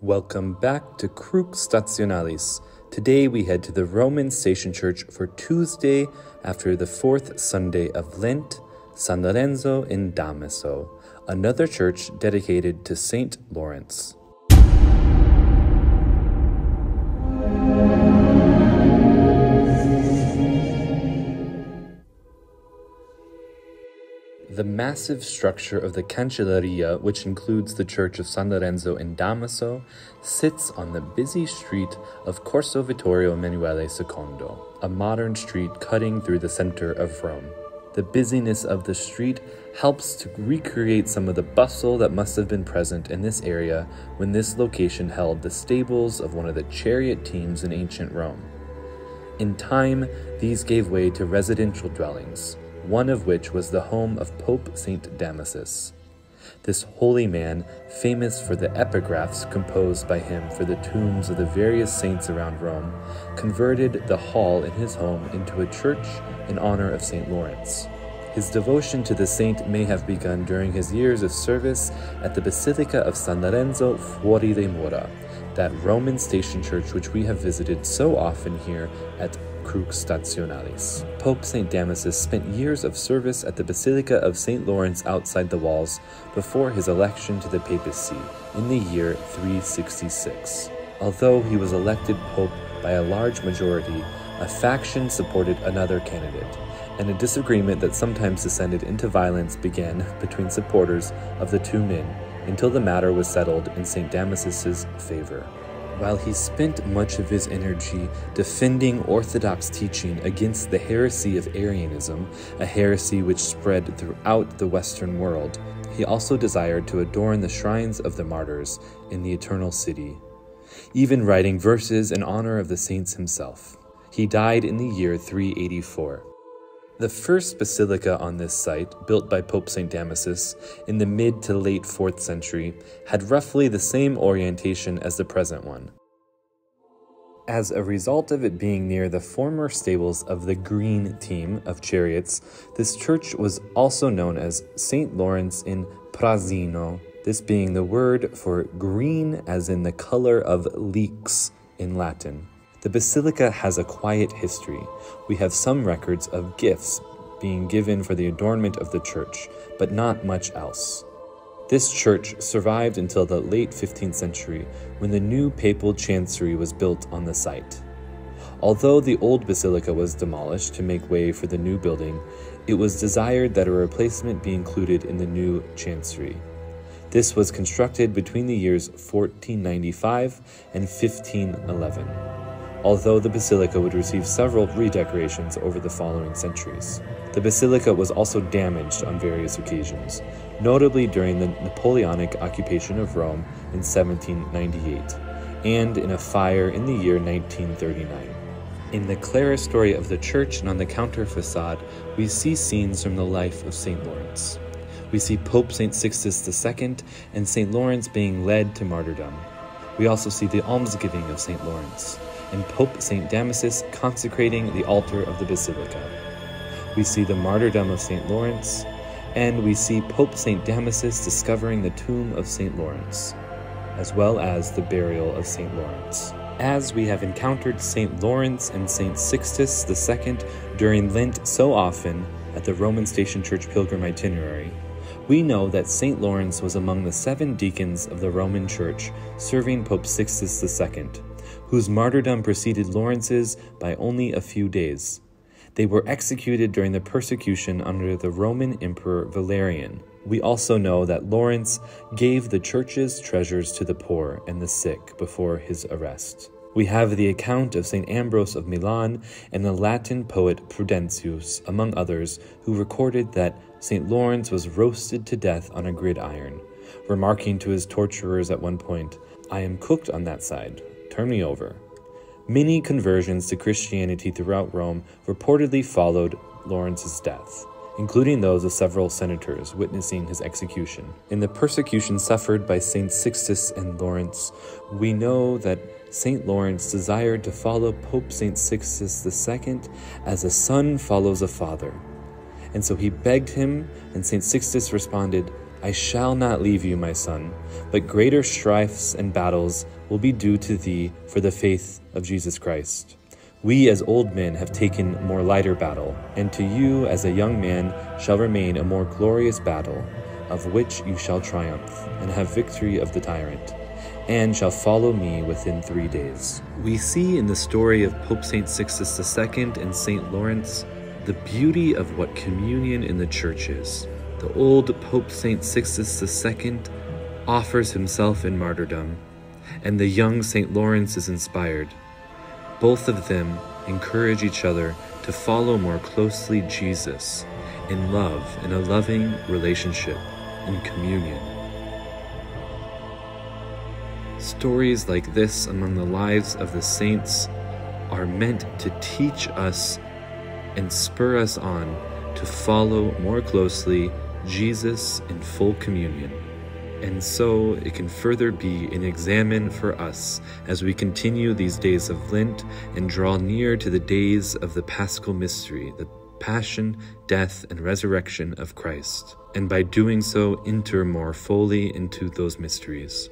Welcome back to Crux Stationalis. Today we head to the Roman Station Church for Tuesday after the fourth Sunday of Lent, San Lorenzo in Damaso, another church dedicated to Saint Lawrence. The massive structure of the Cancelleria, which includes the church of San Lorenzo in Damaso, sits on the busy street of Corso Vittorio Emanuele II, a modern street cutting through the center of Rome. The busyness of the street helps to recreate some of the bustle that must have been present in this area when this location held the stables of one of the chariot teams in ancient Rome. In time, these gave way to residential dwellings, one of which was the home of Pope St. Damasus. This holy man, famous for the epigraphs composed by him for the tombs of the various saints around Rome, converted the hall in his home into a church in honor of St. Lawrence. His devotion to the saint may have begun during his years of service at the Basilica of San Lorenzo fuori le mura, that Roman station church which we have visited so often here at Crux Stationalis. Pope St. Damasus spent years of service at the Basilica of St. Lawrence outside the walls before his election to the papacy in the year 366. Although he was elected pope by a large majority, a faction supported another candidate, and a disagreement that sometimes descended into violence began between supporters of the two men until the matter was settled in St. Damasus's favor. While he spent much of his energy defending Orthodox teaching against the heresy of Arianism, a heresy which spread throughout the Western world, he also desired to adorn the shrines of the martyrs in the Eternal City, even writing verses in honor of the saints himself. He died in the year 384. The first basilica on this site, built by Pope St. Damasus in the mid to late 4th century, had roughly the same orientation as the present one. As a result of it being near the former stables of the Green team of chariots, this church was also known as St. Lawrence in Prazzino, this being the word for green as in the color of leeks in Latin. The basilica has a quiet history. We have some records of gifts being given for the adornment of the church, but not much else. This church survived until the late 15th century, when the new papal chancery was built on the site. Although the old basilica was demolished to make way for the new building, it was desired that a replacement be included in the new chancery. This was constructed between the years 1495 and 1511. Although the basilica would receive several redecorations over the following centuries. The basilica was also damaged on various occasions, notably during the Napoleonic occupation of Rome in 1798, and in a fire in the year 1939. In the clerestory of the church and on the counter facade, we see scenes from the life of St. Lawrence. We see Pope St. Sixtus II and St. Lawrence being led to martyrdom. We also see the almsgiving of St. Lawrence, and Pope St. Damasus consecrating the altar of the basilica. We see the martyrdom of St. Lawrence, and we see Pope St. Damasus discovering the tomb of St. Lawrence, as well as the burial of St. Lawrence. As we have encountered St. Lawrence and St. Sixtus II during Lent so often at the Roman Station Church pilgrim itinerary, we know that St. Lawrence was among the 7 deacons of the Roman Church serving Pope Sixtus II, whose martyrdom preceded Lawrence's by only a few days. They were executed during the persecution under the Roman Emperor Valerian. We also know that Lawrence gave the church's treasures to the poor and the sick before his arrest. We have the account of St. Ambrose of Milan and the Latin poet Prudentius, among others, who recorded that St. Lawrence was roasted to death on a gridiron, remarking to his torturers at one point, "I am cooked on that side. Turn me over." Many conversions to Christianity throughout Rome reportedly followed Lawrence's death, including those of several senators witnessing his execution. In the persecution suffered by St. Sixtus and Lawrence, we know that St. Lawrence desired to follow Pope St. Sixtus II as a son follows a father. And so he begged him, and St. Sixtus responded, I shall not leave you, my son, but greater strifes and battles will be due to thee for the faith of Jesus Christ. We as old men have taken more lighter battle, and to you as a young man shall remain a more glorious battle, of which you shall triumph, and have victory of the tyrant, and shall follow me within 3 days. We see in the story of Pope St. Sixtus II and St. Lawrence the beauty of what communion in the Church is. The old Pope St. Sixtus II offers himself in martyrdom, and the young St. Lawrence is inspired. Both of them encourage each other to follow more closely Jesus in love, in a loving relationship, in communion. Stories like this among the lives of the saints are meant to teach us and spur us on to follow more closely Jesus in full communion. And so it can further be an examine for us as we continue these days of Lent and draw near to the days of the Paschal Mystery, the passion, death, and resurrection of Christ, and by doing so enter more fully into those mysteries.